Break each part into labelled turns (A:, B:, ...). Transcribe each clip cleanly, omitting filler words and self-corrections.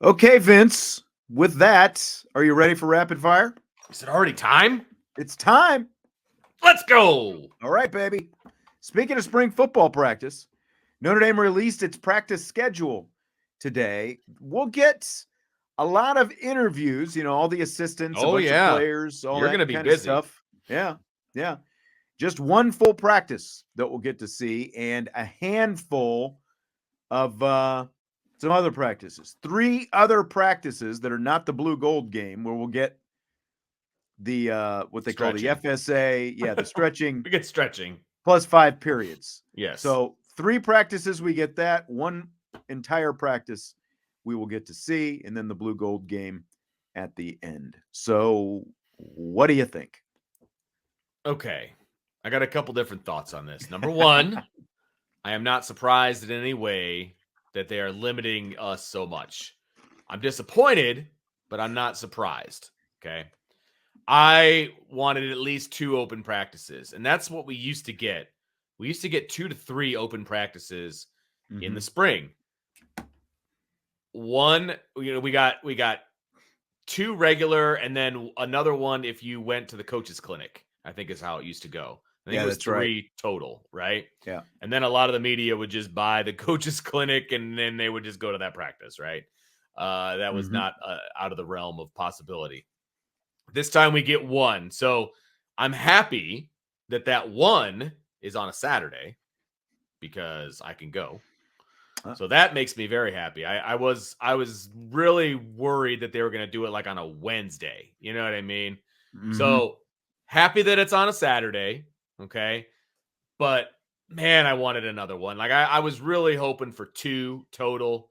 A: Okay, Vince. With that, are you ready for rapid fire?
B: Is it already time?
A: It's time.
B: Let's go.
A: All right, baby. Speaking of spring football practice, Notre Dame released its practice schedule today. We'll get a lot of interviews, all the assistants, a
B: Oh,
A: bunch of
B: yeah.
A: players, all
B: You're
A: that
B: going to be
A: kind of
B: busy.
A: stuff. Yeah. Yeah. Just one full practice that we'll get to see and a handful of some other practices. 3 other practices that are not the blue gold game where we'll get the what they call the FSA, the stretching
B: We get stretching.
A: plus 5 periods.
B: Yes.
A: So 3 practices we get that, 1 entire practice we will get to see, and then the blue gold game at the end. So what do you think?
B: Okay. I got a couple different thoughts on this. Number one, I am not surprised in any way that they are limiting us so much. I'm disappointed, but I'm not surprised. Okay. I wanted at least 2 open practices, and that's what we used to get. We used to get 2 to 3 open practices in the spring. One, we got 2 regular, and then another one if you went to the coach's clinic, I think is how it used to go. I think it was 3 total, right?
A: Yeah.
B: And then a lot of the media would just buy the coach's clinic, and then they would just go to that practice, right? That was not out of the realm of possibility. This time we get 1. So I'm happy that 1 is on a Saturday because I can go. So that makes me very happy. I was really worried that they were going to do it like on a Wednesday. You know what I mean? So happy that it's on a Saturday. Okay. But man, I wanted another one. Like I was really hoping for 2 total,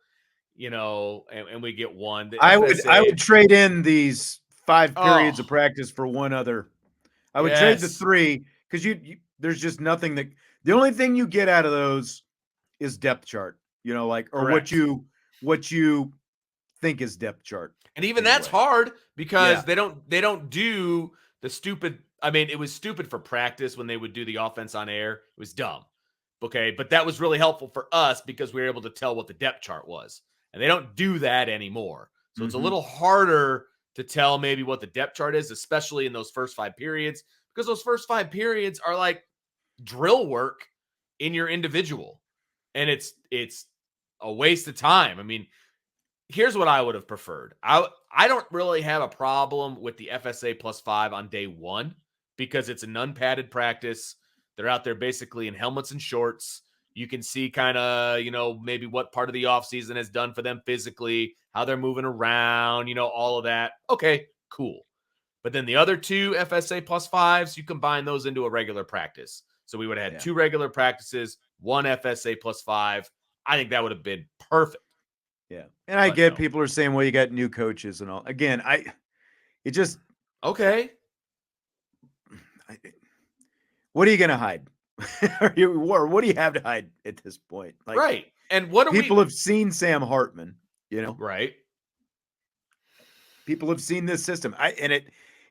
B: and we get 1.
A: I would trade in these 5 periods of practice for 1 other. I would trade the 3 because you there's just nothing that the only thing you get out of those is depth chart,
B: Correct.
A: what you think is depth chart.
B: And even that's hard because they don't do the stupid. I mean, it was stupid for practice when they would do the offense on air. It was dumb. Okay. But that was really helpful for us because we were able to tell what the depth chart was. And they don't do that anymore. So it's a little harder to tell maybe what the depth chart is, especially in those first 5 periods, because those first 5 periods are like drill work in your individual. And it's a waste of time. I mean, here's what I would have preferred. I don't really have a problem with the FSA plus 5 on day 1 because it's an unpadded practice. They're out there basically in helmets and shorts. You can see kind of, maybe what part of the offseason has done for them physically, how they're moving around, all of that. Okay, cool. But then the other 2 FSA plus 5s, you combine those into a regular practice. So we would have had 2 regular practices, 1 FSA plus 5. I think that would have been perfect.
A: Yeah. And I get people are saying, well, you got new coaches and all. Again,
B: okay.
A: What are you going to hide? Or what do you have to hide at this point? Like,
B: right. And what
A: people have seen Sam Hartman,
B: Right.
A: People have seen this system. And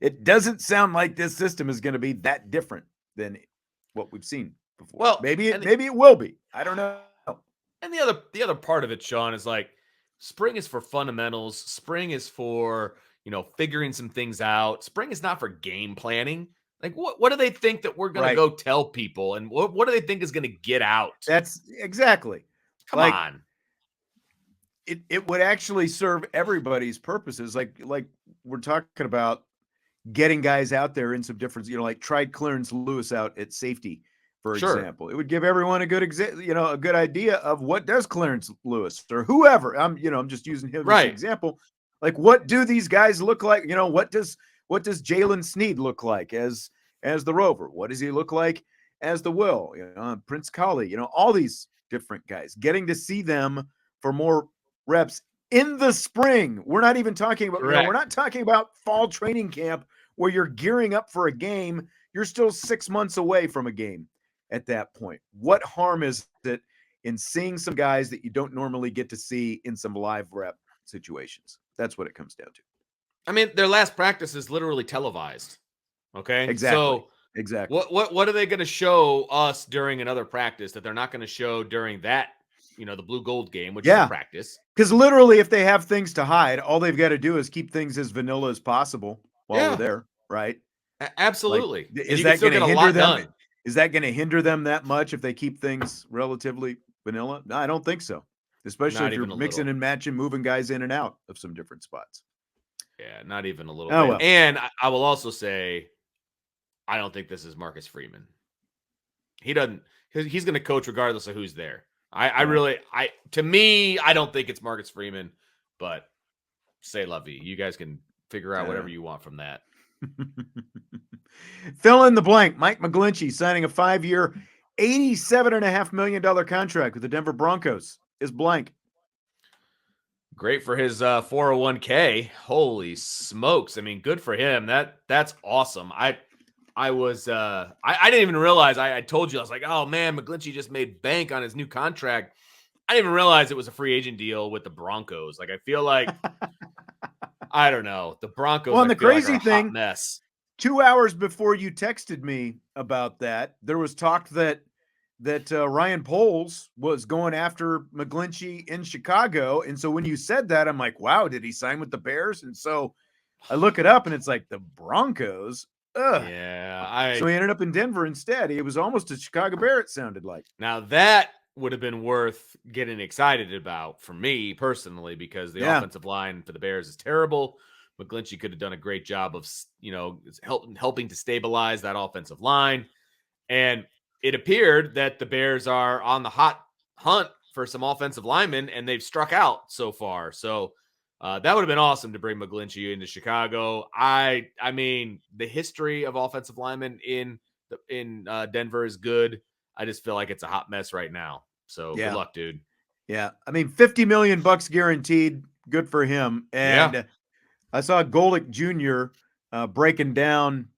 A: it doesn't sound like this system is going to be that different than what we've seen before.
B: Well,
A: maybe it will be. I don't know.
B: And the other part of it, Sean, is like spring is for fundamentals. Spring is for, figuring some things out. Spring is not for game planning. Like what do they think that we're going to go tell people? And what do they think is going to get out?
A: That's exactly.
B: Come on.
A: It would actually serve everybody's purposes. Like we're talking about getting guys out there in some difference, like tried Clarence Lewis out at safety, for example. It would give everyone a good a good idea of what does Clarence Lewis or whoever. I'm just using him as an example. Like, what do these guys look like? What does Jalen Sneed look like as the Rover? What does he look like as the Will? Prince Colley, all these different guys. Getting to see them for more reps in the spring. We're not even talking about, we're not talking about fall training camp where you're gearing up for a game. You're still 6 months away from a game at that point. What harm is it in seeing some guys that you don't normally get to see in some live rep situations? That's what it comes down to.
B: I mean, their last practice is literally televised. Okay.
A: Exactly.
B: So
A: exactly.
B: What are they going to show us during another practice that they're not going to show during that the blue gold game, which is practice.
A: Because literally, if they have things to hide, all they've got to do is keep things as vanilla as possible while we're there, right?
B: Absolutely.
A: Like, is that going to hinder them? Is that going to hinder them that much if they keep things relatively vanilla? No, I don't think so. Especially if you're mixing and matching, moving guys in and out of some different spots.
B: Yeah, not even a little bit. Well. And I will also say, I don't think this is Marcus Freeman. He's going to coach regardless of who's there. To me, I don't think it's Marcus Freeman, but say la vie. You guys can figure out whatever you want from that.
A: Fill in the blank. Mike McGlinchey signing a 5-year, $87.5 million contract with the Denver Broncos is blank.
B: Great for his 401k. Holy smokes. I mean, good for him. That's awesome. I didn't even realize. I told you, I was like, oh man, McGlinchey just made bank on his new contract. I didn't even realize it was a free agent deal with the Broncos. Like, I feel like, I don't know, the Broncos.
A: Well, and the crazy
B: like
A: thing,
B: mess.
A: 2 hours before you texted me about that, there was talk that Ryan Poles was going after McGlinchey in Chicago. And so when you said that, I'm like, wow, did he sign with the Bears? And so I look it up and it's like the Broncos. Ugh.
B: Yeah.
A: So he ended up in Denver instead. He was almost a Chicago Bear, it sounded like.
B: Now that would have been worth getting excited about for me personally, because the offensive line for the Bears is terrible. McGlinchey could have done a great job of, helping to stabilize that offensive line. And it appeared that the Bears are on the hot hunt for some offensive linemen, and they've struck out so far. So that would have been awesome to bring McGlinchey into Chicago. I mean, the history of offensive linemen in Denver is good. I just feel like it's a hot mess right now. So good luck, dude.
A: Yeah. I mean, $50 million guaranteed. Good for him. And I saw Golick Jr. Breaking down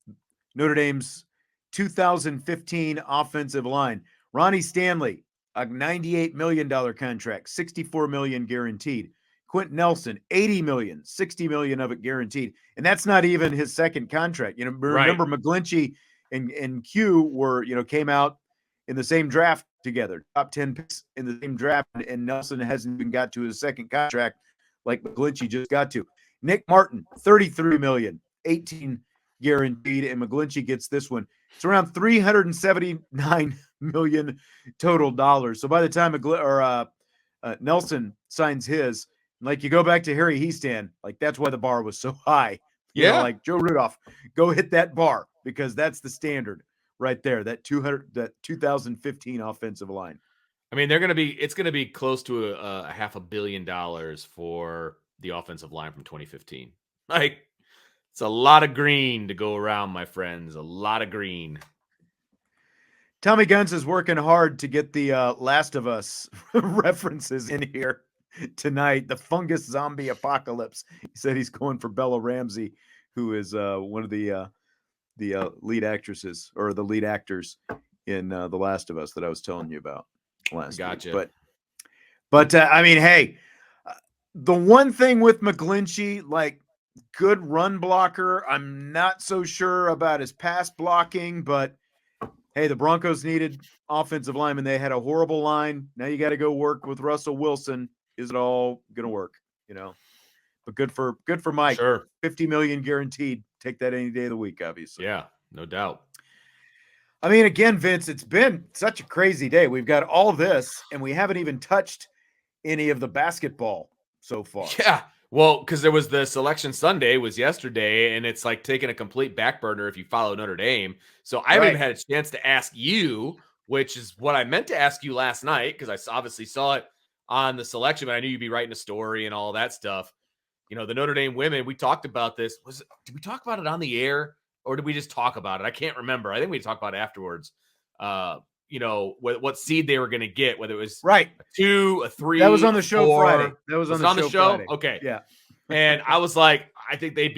A: Notre Dame's 2015 offensive line. Ronnie Stanley, a $98 million contract, $64 million guaranteed. Quentin Nelson, $80 million, $60 million of it guaranteed. And that's not even his second contract. Remember McGlinchey and Q were, came out in the same draft together, top 10 picks in the same draft. And Nelson hasn't even got to his second contract like McGlinchey just got to. Nick Martin, $33 million, 18 guaranteed, and McGlinchey gets this one. It's around $379 million total dollars. So by the time Nelson signs his, like, you go back to Harry Heastan, like, that's why the bar was so high. Like Joe Rudolph, go hit that bar, because that's the standard right there. That 2015 offensive line.
B: I mean, it's going to be close to a $500 million for the offensive line from 2015. Like, it's a lot of green to go around, my friends. A lot of green.
A: Tommy Guns is working hard to get the Last of Us references in here tonight. The fungus zombie apocalypse. He said he's going for Bella Ramsey, who is one of the lead actresses, or the lead actors in The Last of Us that I was telling you about last week. But I mean, hey, the one thing with McGlinchey, like, good run blocker. I'm not so sure about his pass blocking, but hey, the Broncos needed offensive linemen. They had a horrible line. Now you got to go work with Russell Wilson. Is it all going to work? But good for Mike.
B: Sure.
A: $50 million guaranteed. Take that any day of the week, obviously.
B: Yeah, no doubt.
A: I mean, again, Vince, it's been such a crazy day. We've got all this, and we haven't even touched any of the basketball so far.
B: Yeah. Well, because there was the Selection Sunday was yesterday, and it's like taking a complete back burner if you follow Notre Dame. So I haven't even had a chance to ask you, which is what I meant to ask you last night, because I obviously saw it on the selection, but I knew you'd be writing a story and all that stuff. The Notre Dame women, we talked about this. Did we talk about it on the air, or did we just talk about it? I can't remember. I think we talked about it afterwards. What seed they were going to get, whether it was
A: right,
B: a 2, a 3.
A: That was on the show
B: 4.
A: Friday. That was on the show Friday.
B: Okay.
A: Yeah.
B: And I was like, I think they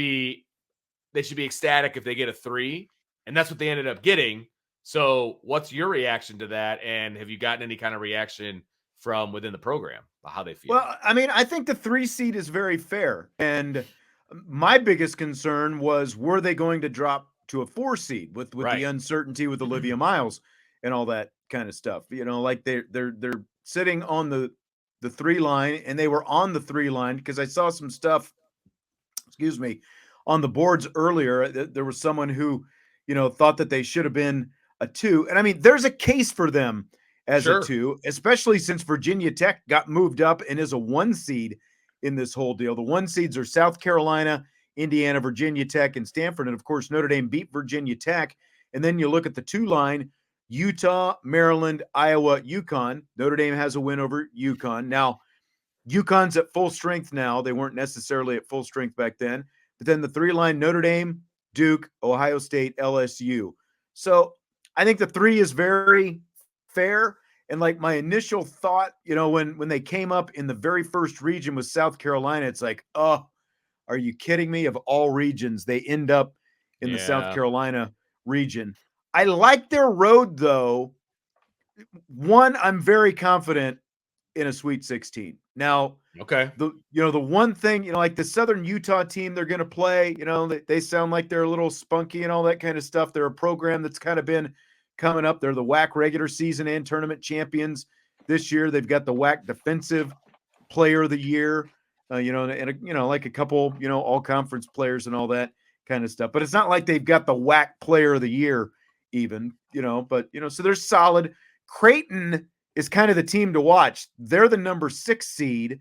B: should be ecstatic if they get a 3. And that's what they ended up getting. So what's your reaction to that? And have you gotten any kind of reaction from within the program about how they feel?
A: Well, I mean, I think the 3 seed is very fair. And my biggest concern was, were they going to drop to a 4 seed with the uncertainty with Olivia Miles and all that kind of stuff? Like they're sitting on the 3 line, and they were on the 3 line because I saw some stuff, excuse me, on the boards earlier. There was someone who, thought that they should have been a 2. And I mean, there's a case for them as a 2, especially since Virginia Tech got moved up and is a 1 seed in this whole deal. The 1 seeds are South Carolina, Indiana, Virginia Tech, and Stanford. And of course, Notre Dame beat Virginia Tech. And then you look at the 2 line, Utah, Maryland, Iowa, UConn. Notre Dame has a win over UConn. Now, UConn's at full strength now. They weren't necessarily at full strength back then. But then the 3 line, Notre Dame, Duke, Ohio State, LSU. So I think the 3 is very fair. And like my initial thought, when they came up in the very first region with South Carolina, it's like, oh, are you kidding me? Of all regions, they end up in the South Carolina region. I like their road, though. One, I'm very confident in a Sweet 16. Now, the one thing, like the Southern Utah team they're going to play, they sound like they're a little spunky and all that kind of stuff. They're a program that's kind of been coming up. They're the WAC regular season and tournament champions this year. They've got the WAC defensive player of the year, like a couple, all conference players and all that kind of stuff. But it's not like they've got the WAC player of the year even, so they're solid. Creighton is kind of the team to watch. They're the number 6 seed.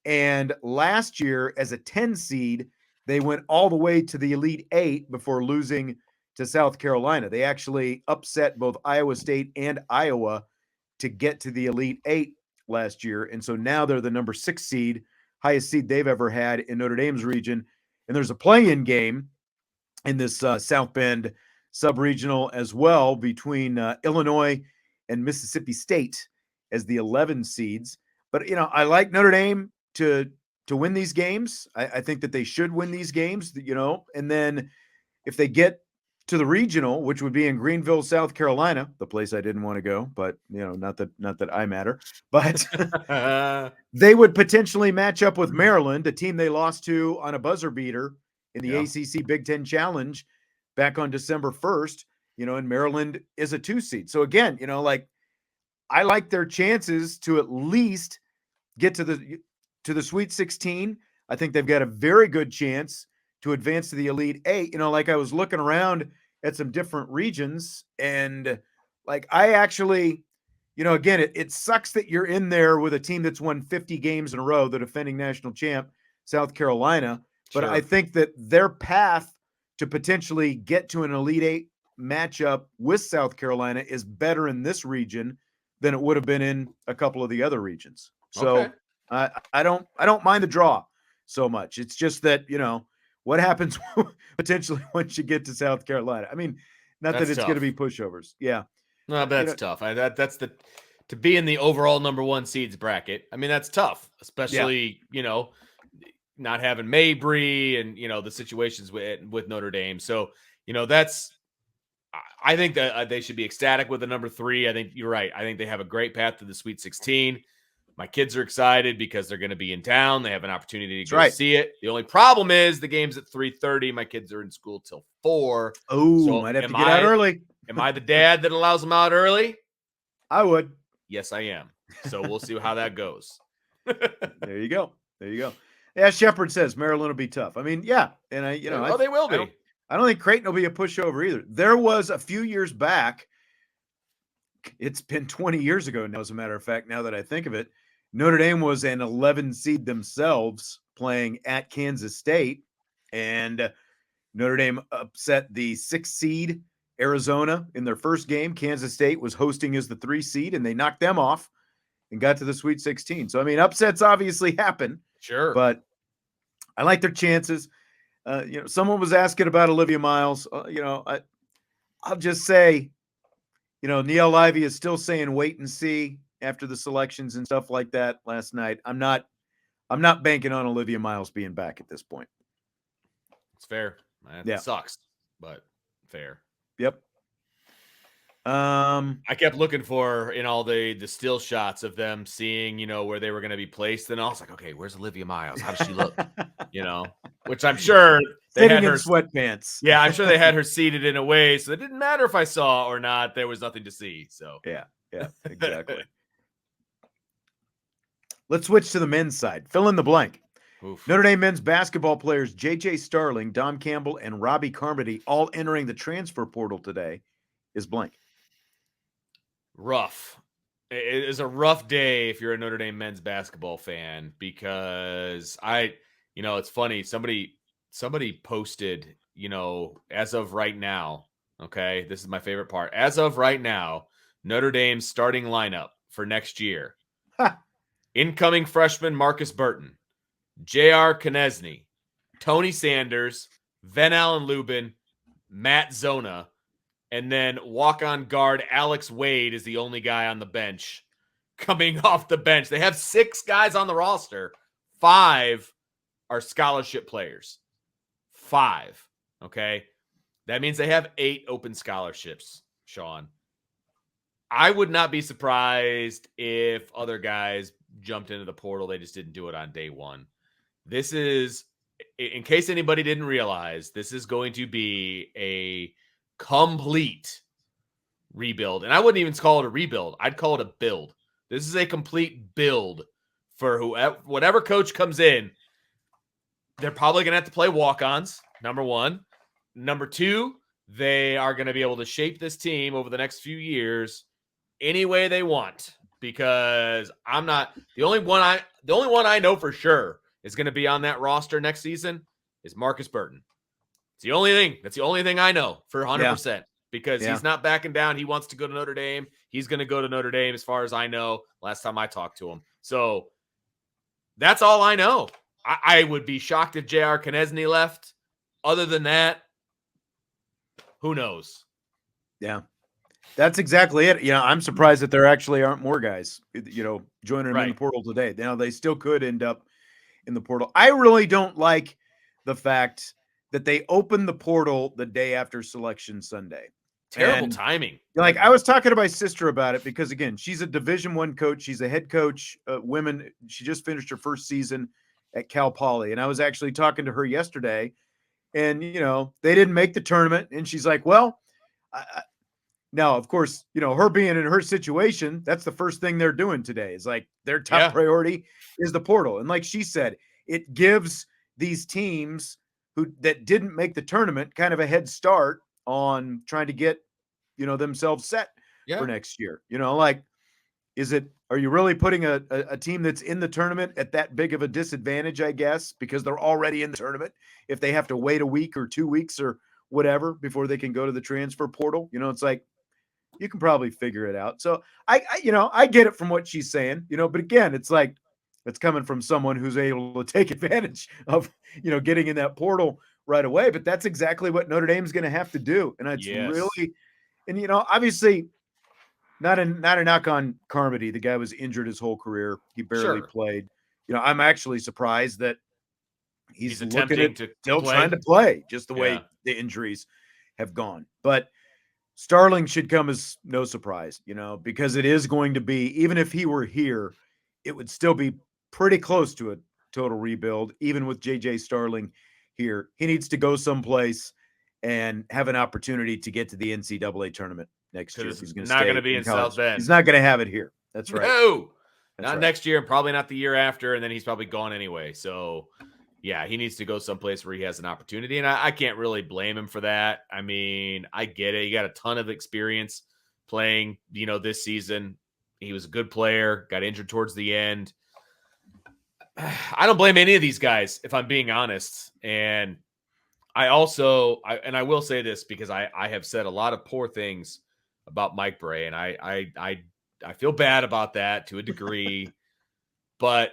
A: And last year as a 10 seed, they went all the way to the Elite 8 before losing to South Carolina. They actually upset both Iowa State and Iowa to get to the Elite 8 last year. And so now they're the number 6 seed, highest seed they've ever had in Notre Dame's region. And there's a play-in game in this South Bend sub-regional as well between Illinois and Mississippi State as the 11 seeds. But, I like Notre Dame to win these games. I think that they should win these games, and then if they get to the regional, which would be in Greenville, South Carolina, the place I didn't want to go, but not that I matter, but they would potentially match up with Maryland, a team they lost to on a buzzer beater in the ACC Big Ten Challenge back on December 1st, and Maryland is a 2 seed. So again, I like their chances to at least get to the Sweet 16. I think they've got a very good chance to advance to the Elite 8. Like I was looking around at some different regions, and like I actually, again, it sucks that you're in there with a team that's won 50 games in a row, the defending national champ, South Carolina. But I think that their path to potentially get to an Elite 8 matchup with South Carolina is better in this region than it would have been in a couple of the other regions. So I don't mind the draw so much. It's just that, what happens potentially once you get to South Carolina. I mean, not that it's going to be pushovers. Yeah.
B: No, that's tough. That's to be in the overall number 1 seeds bracket. I mean, that's tough, especially, not having Mike Brey and, the situations with Notre Dame. So, I think that they should be ecstatic with the number 3. I think you're right. I think they have a great path to the Sweet 16. My kids are excited because they're going to be in town. They have an opportunity to go see it. The only problem is the game's at 3:30. My kids are in school till 4.
A: Oh, so might have to get out early.
B: Am I the dad that allows them out early?
A: I would.
B: Yes, I am. So we'll see how that goes.
A: There you go. Yeah, Shepard says Maryland will be tough. I mean, yeah. And
B: they will be.
A: I don't think Creighton will be a pushover either. There was a few years back. It's been 20 years ago now, as a matter of fact, now that I think of it. Notre Dame was an 11 seed themselves playing at Kansas State, and Notre Dame upset the 6 seed Arizona in their first game. Kansas State was hosting as the 3 seed, and they knocked them off and got to the Sweet 16. So, I mean, upsets obviously happen.
B: Sure.
A: But I like their chances. Someone was asking about Olivia Miles. I'll just say, Neil Ivey is still saying wait and see after the selections and stuff like that last night. I'm not banking on Olivia Miles being back at this point.
B: It's fair. It sucks, but fair.
A: Yep.
B: I kept looking for in all the still shots of them seeing, where they were going to be placed. And I was like, okay, where's Olivia Miles? How does she look? Which I'm sure
A: they had her in sweatpants.
B: Yeah, I'm sure they had her seated in a way. So it didn't matter if I saw or not. There was nothing to see. So
A: yeah, exactly. Let's switch to the men's side. Fill in the blank.
B: Oof.
A: Notre Dame men's basketball players JJ Starling, Dom Campbell, and Robbie Carmody all entering the transfer portal today is blank.
B: Rough. It is a rough day if you're a Notre Dame men's basketball fan because it's funny. Somebody posted, as of right now, okay, this is my favorite part. As of right now, Notre Dame's starting lineup for next year. Incoming freshman Marcus Burton, J.R. Knesny, Tony Sanders, Van Allen Lubin, Matt Zona, and then walk-on guard Alex Wade is the only guy on the bench coming off the bench. They have 6 guys on the roster. 5 are scholarship players. 5, okay? That means they have 8 open scholarships, Sean. I would not be surprised if other guys jumped into the portal. They just didn't do it on day one. This is, in case anybody didn't realize, this is going to be a complete rebuild. And I wouldn't even call it a rebuild. I'd call it a build. This is a complete build for whatever coach comes in. They're probably going to have to play walk-ons, number one. Number two, they are going to be able to shape this team over the next few years any way they want, because I'm not the only one I know for sure is going to be on that roster next season is Marcus Burton. It's the only thing. That's the only thing I know for 100%, because he's not backing down. He wants to go to Notre Dame. He's going to go to Notre Dame as far as I know last time I talked to him. So that's all I know. I would be shocked if J.R. Knesny left. Other than that, who knows? Yeah.
A: That's exactly it. I'm surprised that there actually aren't more guys, joining them in the portal today. They still could end up in the portal. I really don't like the fact that they opened the portal the day after Selection Sunday.
B: Terrible timing.
A: I was talking to my sister about it because, again, she's a Division I coach. She's a head coach, women. She just finished her first season at Cal Poly. And I was actually talking to her yesterday, and, they didn't make the tournament. And she's like, well, now, of course, her being in her situation, that's the first thing they're doing today is like their top priority is the portal. And like she said, it gives these teams that didn't make the tournament kind of a head start on trying to get, themselves set for next year. Are you really putting a team that's in the tournament at that big of a disadvantage, I guess, because they're already in the tournament if they have to wait a week or 2 weeks or whatever before they can go to the transfer portal? It's like, you can probably figure it out. So I get it from what she's saying, but again, it's like, it's coming from someone who's able to take advantage of, getting in that portal right away. But that's exactly what Notre Dame's going to have to do. And it's really, and obviously not a knock on Carmody. The guy was injured his whole career. He barely played. I'm actually surprised that he's attempting to still trying to play just the way the injuries have gone. But Starling should come as no surprise, because it is going to be, even if he were here, it would still be pretty close to a total rebuild, even with JJ Starling here. He needs to go someplace and have an opportunity to get to the NCAA tournament next year. He's
B: not going to be in South Bend.
A: He's not going to have it here. That's right.
B: No, not next year, and probably not the year after, and then he's probably gone anyway. So, yeah, he needs to go someplace where he has an opportunity, and I can't really blame him for that. I mean, I get it. He got a ton of experience playing, this season. He was a good player, got injured towards the end. I don't blame any of these guys, if I'm being honest. And I will say this because I have said a lot of poor things about Mike Brey, and I feel bad about that to a degree. But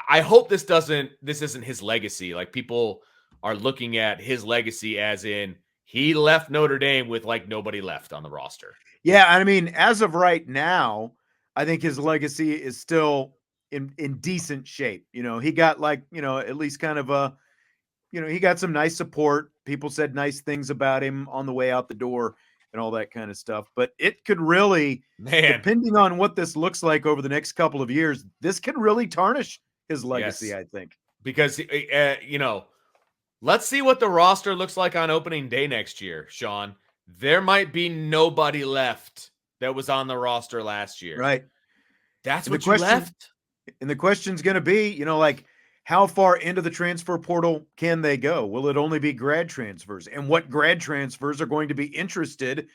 B: I hope this isn't his legacy. Like, people are looking at his legacy as in he left Notre Dame with like nobody left on the roster.
A: Yeah, I mean, as of right now, I think his legacy is still in decent shape. He got at least kind of he got some nice support. People said nice things about him on the way out the door and all that kind of stuff. But it could really, depending on what this looks like over the next couple of years, this can really tarnish his legacy, I think.
B: Because, let's see what the roster looks like on opening day next year, Sean. There might be nobody left that was on the roster last year.
A: Right.
B: That's
A: And
B: what you left.
A: And the question's going to be, like how far into the transfer portal can they go? Will it only be grad transfers? And what grad transfers are going to be interested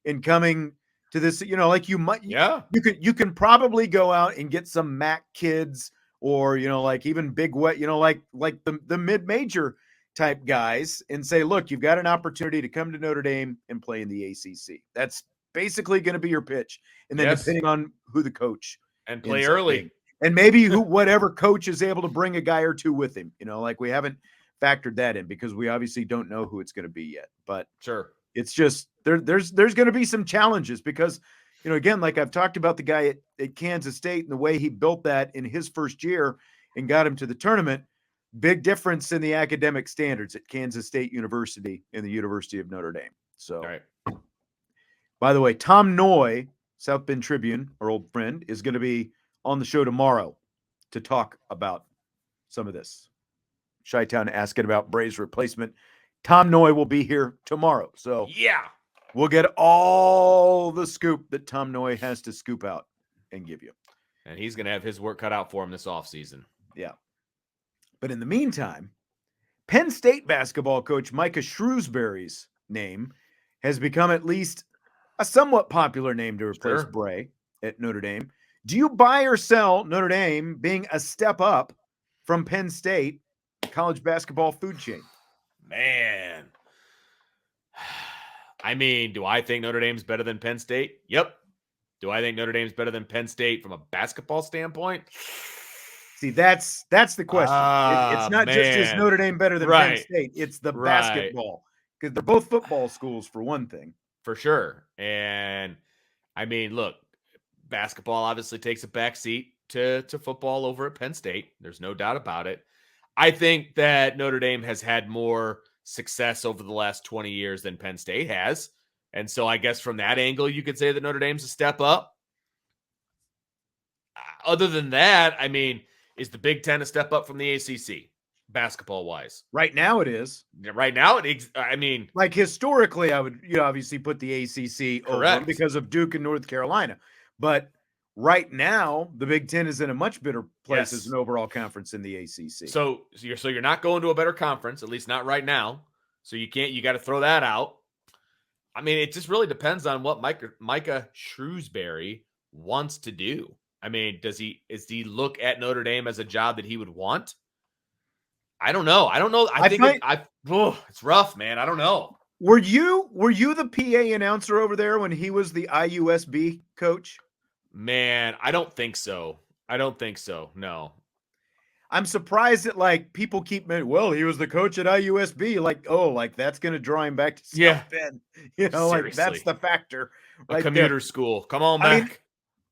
A: in coming to this? Like
B: Yeah.
A: you can probably go out and get some MAC kids or, like even big wet, like the mid-major type guys and say, look, you've got an opportunity to come to Notre Dame and play in the ACC. That's basically going to be your pitch. And then depending on who the coach
B: and play
A: ends up
B: early.
A: being. And maybe whatever coach is able to bring a guy or two with him, like we haven't factored that in because we obviously don't know who it's going to be yet. But
B: sure,
A: it's just there's going to be some challenges because, again, like I've talked about the guy at Kansas State and the way he built that in his first year and got him to the tournament. Big difference in the academic standards at Kansas State University and the University of Notre Dame. So, by the way, Tom Noy, South Bend Tribune, our old friend, is going to be on the show tomorrow to talk about some of this. Chi-Town asking about Brey's replacement. Tom Noy will be here tomorrow. So we'll get all the scoop that Tom Noy has to scoop out and give you.
B: And he's going to have his work cut out for him this offseason.
A: Yeah. But in the meantime, Penn State basketball coach Micah Shrewsberry's name has become at least a somewhat popular name to replace Brey at Notre Dame. Do you buy or sell Notre Dame being a step up from Penn State college basketball food chain?
B: Man. I mean, do I think Notre Dame's better than Penn State? Yep. Do I think Notre Dame's better than Penn State from a basketball standpoint?
A: See, that's the question. It's not just is Notre Dame better than Penn State. It's the basketball because they're both football schools for one thing.
B: For sure. And I mean, look, basketball obviously takes a backseat to football over at Penn State. There's no doubt about it. I think that Notre Dame has had more success over the last 20 years than Penn State has. And so I guess from that angle, you could say that Notre Dame's a step up. Other than that, I mean, is the Big Ten a step up from the ACC basketball-wise?
A: Right now it is.
B: Right now, I mean.
A: Like historically, I would obviously put the ACC over because of Duke and North Carolina. But right now, the Big Ten is in a much better place as an overall conference in the ACC.
B: So you're not going to a better conference, at least not right now. So you got to throw that out. I mean, it just really depends on what Micah Shrewsberry wants to do. I mean, does he look at Notre Dame as a job that he would want? I don't know. I think it's rough, man. I don't know.
A: Were you the PA announcer over there when he was the IUSB coach?
B: Man, I don't think so. No.
A: I'm surprised that people keep mentioning, well, he was the coach at IUSB. That's going to draw him back to South Bend. That's the factor.
B: A commuter school. Come on back.
A: I mean,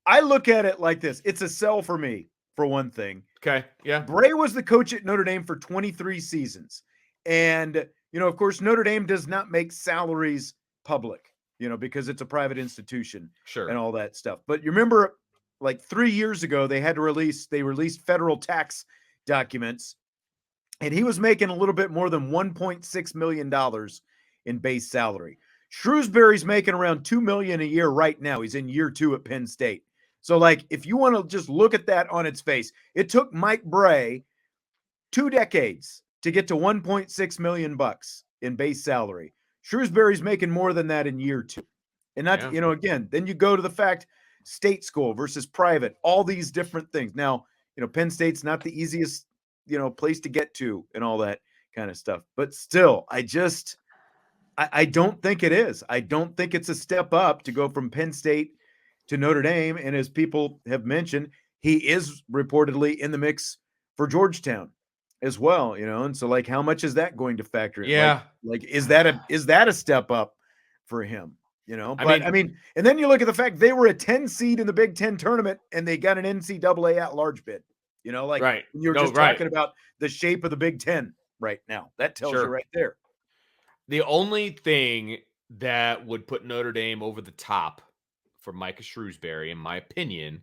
A: I look at it like this. It's a sell for me, for one thing.
B: Okay, yeah.
A: Brey was the coach at Notre Dame for 23 seasons. And, of course, Notre Dame does not make salaries public, because it's a private institution and all that stuff. But you remember, 3 years ago, they released federal tax documents, and he was making a little bit more than $1.6 million in base salary. Shrewsberry's making around $2 million a year right now. He's in year 2 at Penn State. So, if you want to just look at that on its face, it took Mike Brey 2 decades to get to $1.6 million in base salary. Shrewsberry's making more than that in year 2. And not, again, then you go to the fact state school versus private, all these different things. Now, Penn State's not the easiest, place to get to and all that kind of stuff. But still, I don't think it is. I don't think it's a step up to go from Penn State to Notre Dame. And as people have mentioned, he is reportedly in the mix for Georgetown as well, and so how much is that going to factor in?
B: Yeah.
A: Is that a step up for him? I mean, and then you look at the fact they were a 10 seed in the Big Ten tournament and they got an NCAA at-large bid.
B: Right.
A: You're just talking about the shape of the Big Ten right now. That tells you right there.
B: The only thing that would put Notre Dame over the top for Micah Shrewsberry, in my opinion,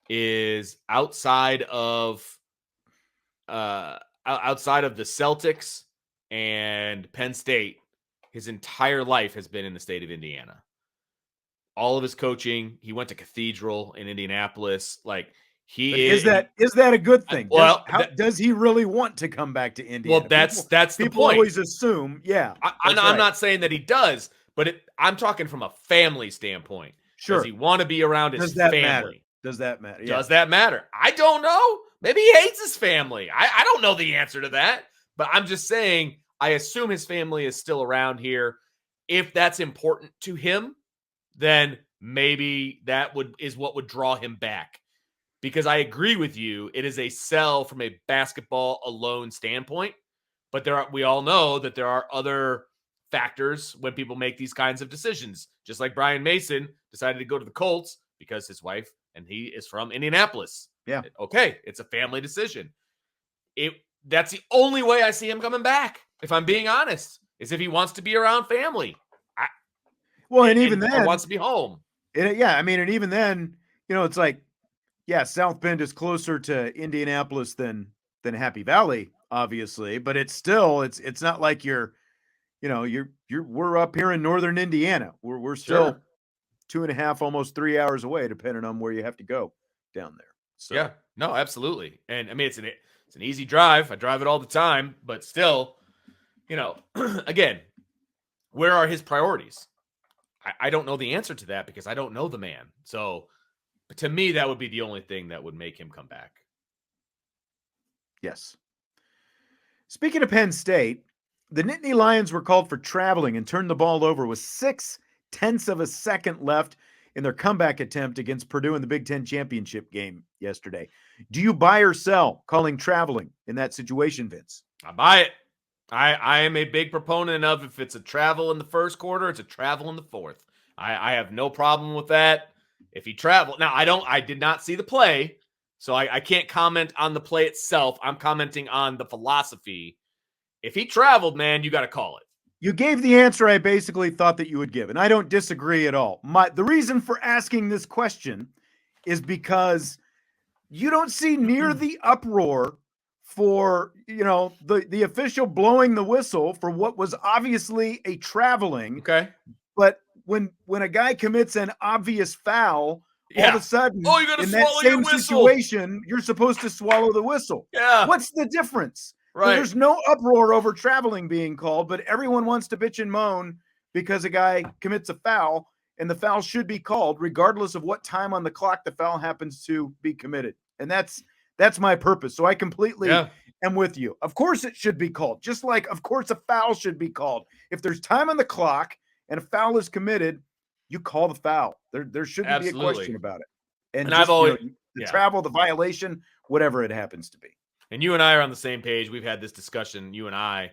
B: is outside of the Celtics and Penn State. His entire life has been in the state of Indiana. all of his coaching. He went to Cathedral in Indianapolis. Like
A: is that a good thing? Does he really want to come back to Indiana?
B: Well, that's the
A: people
B: point.
A: Always assume,
B: I'm not saying that he does, but I'm talking from a family standpoint.
A: Sure.
B: Does he want to be around his family?
A: Matter? Does that matter? Yeah.
B: Does that matter? I don't know. Maybe he hates his family. I don't know the answer to that, but I'm just saying, I assume his family is still around here. If that's important to him, then maybe is what would draw him back. Because I agree with you, it is a sell from a basketball alone standpoint, but we all know that there are other factors when people make these kinds of decisions. Just like Brian Mason decided to go to the Colts because his wife and he is from Indianapolis.
A: Yeah.
B: Okay, it's a family decision. That's the only way I see him coming back, if I'm being honest, is if he wants to be around family.
A: Even then,
B: wants to be home.
A: And even then, it's like, South Bend is closer to Indianapolis than Happy Valley, obviously, but it's still it's not like we're up here in northern Indiana. We're still 2.5, almost 3 hours away, depending on where you have to go down there. So
B: yeah, no, absolutely. And I mean, it's an easy drive. I drive it all the time, but still, again, where are his priorities? I don't know the answer to that because I don't know the man. So to me, that would be the only thing that would make him come back.
A: Yes. Speaking of Penn State, the Nittany Lions were called for traveling and turned the ball over with 0.6 of a second left in their comeback attempt against Purdue in the Big Ten championship game yesterday. Do you buy or sell calling traveling in that situation, Vince?
B: I buy it. I am a big proponent of, if it's a travel in the first quarter, it's a travel in the fourth. I have no problem with that. If he traveled, now I did not see the play, so I can't comment on the play itself. I'm commenting on the philosophy. If he traveled, man, you got to call it.
A: You gave the answer I basically thought that you would give, and I don't disagree at all. The reason for asking this question is because you don't see near the uproar for, the official blowing the whistle for what was obviously a traveling.
B: Okay.
A: But when a guy commits an obvious foul, all of a sudden,
B: you gotta
A: in that same situation, you're supposed to swallow the whistle.
B: Yeah.
A: What's the difference?
B: Right.
A: So there's no uproar over traveling being called, but everyone wants to bitch and moan because a guy commits a foul, and the foul should be called regardless of what time on the clock the foul happens to be committed. And that's my purpose. So I completely am with you. Of course it should be called, just like, of course, a foul should be called. If there's time on the clock and a foul is committed, you call the foul. There shouldn't be a question about it. And
B: I've always
A: the travel, the violation, whatever it happens to be.
B: And you and I are on the same page. We've had this discussion, you and I,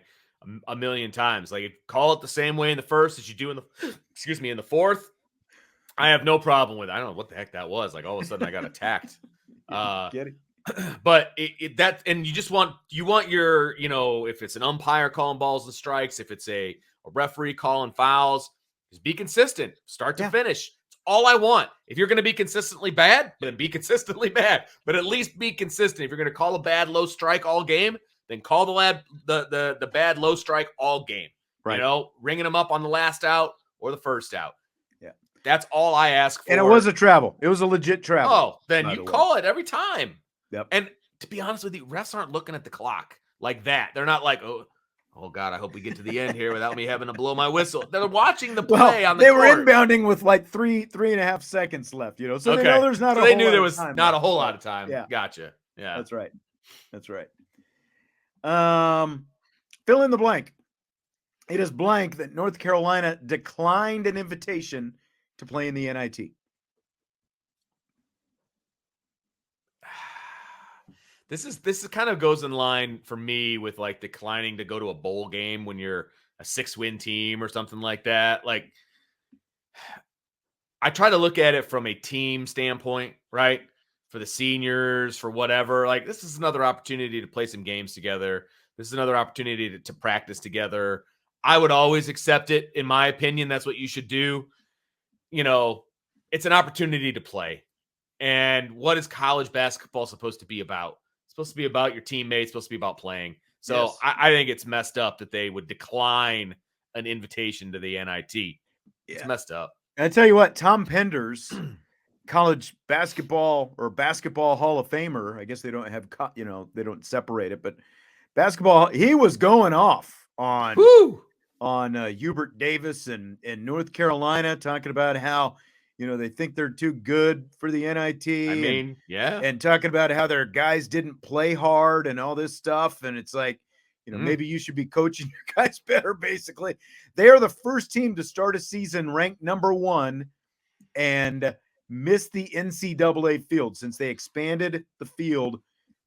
B: a million times. Like, call it the same way in the first as you do in the fourth. I have no problem with it. I don't know what the heck that was. Like, all of a sudden I got attacked.
A: Get it?
B: But and you want your, if it's an umpire calling balls and strikes, if it's a referee calling fouls, just be consistent, start to finish. It's all I want. If you're going to be consistently bad, then be consistently bad, but at least be consistent. If you're going to call a bad low strike all game, then call the bad low strike all game. Right. Ringing them up on the last out or the first out. Yeah. That's all I ask for.
A: And it was a travel. It was a legit travel.
B: Oh, then you call it every time.
A: Yep.
B: And to be honest with you, refs aren't looking at the clock like that. They're not like, oh God, I hope we get to the end here without me having to blow my whistle. They're watching the play on the court.
A: They were inbounding with like 3.5 seconds left, So they know there's not a whole lot of time.
B: They knew there was not a whole lot of time.
A: Yeah.
B: Gotcha. Yeah.
A: That's right. Fill in the blank. It is blank that North Carolina declined an invitation to play in the NIT.
B: This is kind of goes in line for me with like declining to go to a bowl game when you're a 6-win team or something like that. Like, I try to look at it from a team standpoint, right? For the seniors, for whatever. Like, this is another opportunity to play some games together. This is another opportunity to practice together. I would always accept it. In my opinion, that's what you should do. It's an opportunity to play. And what is college basketball supposed to be about? It's supposed to be about your teammates, it's supposed to be about playing. So yes. I think it's messed up that they would decline an invitation to the NIT. It's messed up.
A: I tell you what, Tom Penders, college basketball or basketball Hall of Famer. I guess they don't have, they don't separate it, but basketball. He was going off on
B: Woo!
A: Hubert Davis and North Carolina, talking about how they think they're too good for the NIT.
B: I mean, yeah,
A: and talking about how their guys didn't play hard and all this stuff, and it's like, maybe you should be coaching your guys better. Basically, they are the first team to start a season ranked number 1 and missed the NCAA field since they expanded the field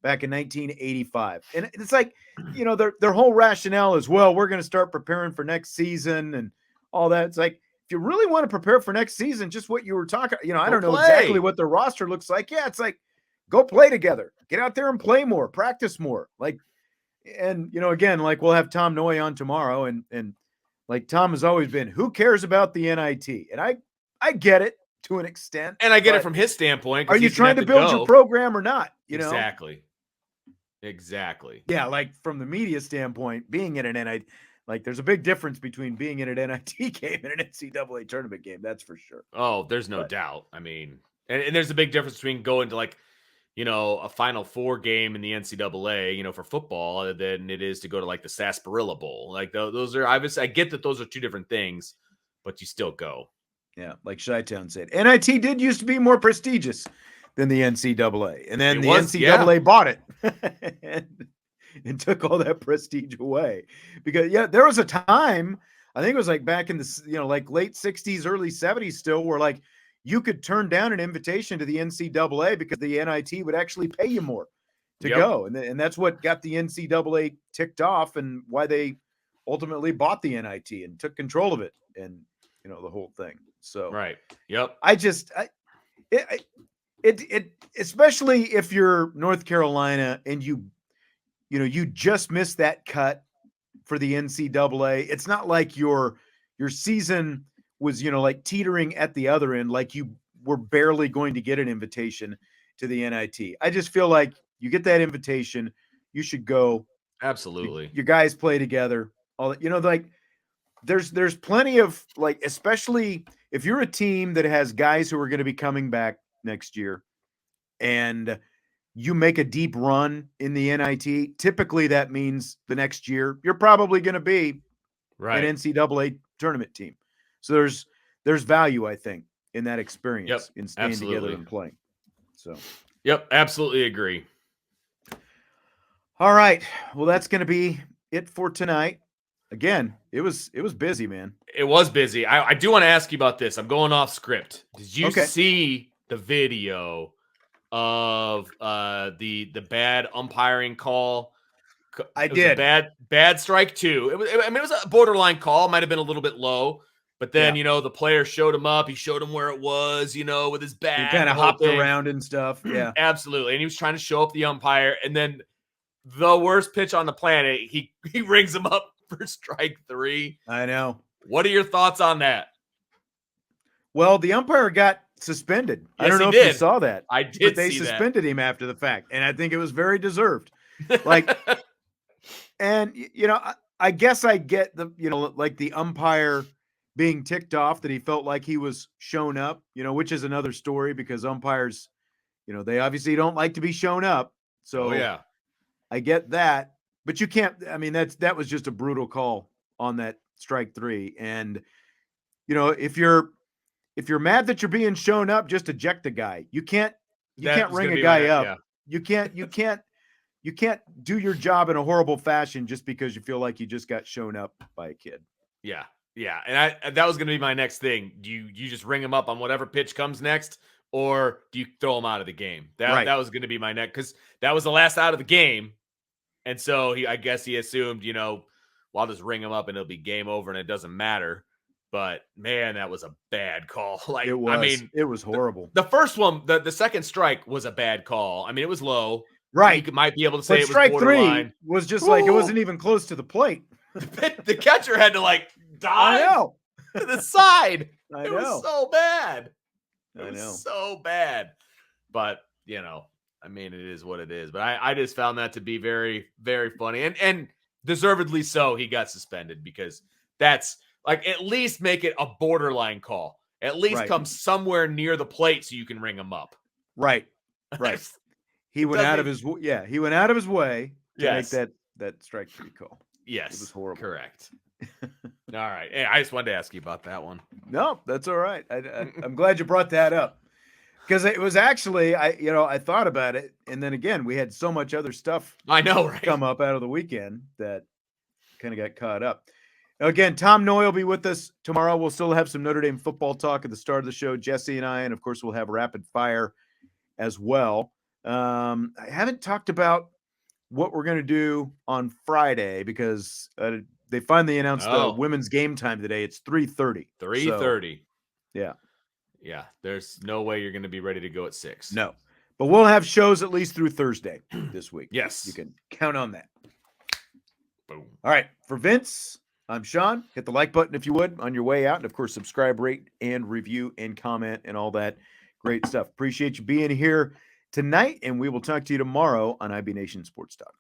A: back in 1985. And it's like, their whole rationale is, well, we're going to start preparing for next season and all that. It's like, if you really want to prepare for next season, just what you were talking, I don't know exactly what the roster looks like. Yeah, it's like, go play together, get out there and play more, practice more. Like, and again, like, we'll have Tom Noy on tomorrow, and like Tom has always been, who cares about the NIT? And I get it to an extent,
B: and I get it from his standpoint.
A: Are you trying to build your program or not?
B: Exactly.
A: Yeah, like from the media standpoint, being in an NIT, like there's a big difference between being in an NIT game and an NCAA tournament game. That's for sure.
B: Oh, there's no doubt. I mean, and there's a big difference between going to like, a Final Four game in the NCAA, for football, than it is to go to like the Sarsaparilla Bowl. Like those are, I get that those are two different things, but you still go.
A: Yeah, like Chi-Town said, NIT did used to be more prestigious than the NCAA, and then NCAA bought it and took all that prestige away. Because there was a time, I think it was like back in the like late 60s, early 70s, still, where like you could turn down an invitation to the NCAA because the NIT would actually pay you more to go, and that's what got the NCAA ticked off, and why they ultimately bought the NIT and took control of it, and the whole thing. So
B: right, yep.
A: It especially if you're North Carolina and you just missed that cut for the NCAA. It's not like your season was like teetering at the other end, like you were barely going to get an invitation to the NIT. I just feel like you get that invitation, you should go.
B: Absolutely,
A: your guys play together. All that, like there's plenty of, like, especially if you're a team that has guys who are going to be coming back next year and you make a deep run in the NIT, typically that means the next year you're probably going to be an NCAA tournament team. So there's value, I think, in that experience, in staying together and playing. So,
B: absolutely agree.
A: All right. Well, that's going to be it for tonight. Again, it was busy, man.
B: It was busy. I do want to ask you about this. I'm going off script. Did you see the video of the bad umpiring call?
A: I did.
B: Bad strike 2. It was a borderline call. Might have been a little bit low, but then the player showed him up. He showed him where it was, with his bat.
A: He kind of hopped around and stuff. Yeah,
B: absolutely. And he was trying to show up the umpire, and then the worst pitch on the planet, he rings him up for strike 3.
A: I know.
B: What are your thoughts on that?
A: Well, the umpire got suspended.
B: Yes,
A: I don't know if you saw that.
B: I did.
A: But they suspended him after the fact, and I think it was very deserved. Like, and I guess I get the like the umpire being ticked off that he felt like he was shown up. Which is another story, because umpires, they obviously don't like to be shown up. So I get that, but you can't. I mean, that was just a brutal call on that strike 3, and if you're mad that you're being shown up, just eject the guy. You can't ring a guy up. Yeah. You can't do your job in a horrible fashion just because you feel like you just got shown up by a kid.
B: Yeah. Yeah. And that was going to be my next thing. Do you just ring him up on whatever pitch comes next, or do you throw him out of the game? That was going to be my next, because that was the last out of the game. And so I guess he assumed, well, I'll just ring him up and it'll be game over and it doesn't matter. But man, that was a bad call. Like,
A: it was. I mean, it was horrible.
B: The first one, the second strike was a bad call. I mean, it was low.
A: Right.
B: You might be able to say, but it was
A: strike
B: borderline.
A: 3 was just like, it wasn't even close to the plate.
B: The catcher had to dive to the side. It was so bad. It was so bad. But I mean, it is what it is. But I just found that to be very, very funny, and deservedly so. He got suspended, because that's like, at least make it a borderline call. At least
A: Right.
B: come somewhere near the plate so you can ring him up.
A: Right. He went out of his way to make that strike three call.
B: Yes.
A: It was horrible.
B: Correct. All right. Hey, I just wanted to ask you about that one.
A: No, that's all right. I'm glad you brought that up. Because it was actually, I thought about it, and then again, we had so much other stuff
B: I know, right?
A: come up out of the weekend that kind of got caught up. Again, Tom Noy will be with us tomorrow. We'll still have some Notre Dame football talk at the start of the show, Jesse and I, and of course, we'll have rapid fire as well. I haven't talked about what we're going to do on Friday because they finally announced the women's game time today. It's 3:30.
B: 3:30.
A: So, yeah.
B: Yeah, there's no way you're going to be ready to go at 6.
A: No, but we'll have shows at least through Thursday this week.
B: Yes.
A: You can count on that.
B: Boom.
A: All right. For Vince, I'm Sean. Hit the like button if you would on your way out. And, of course, subscribe, rate, and review, and comment, and all that great stuff. Appreciate you being here tonight, and we will talk to you tomorrow on IB Nation Sports Talk.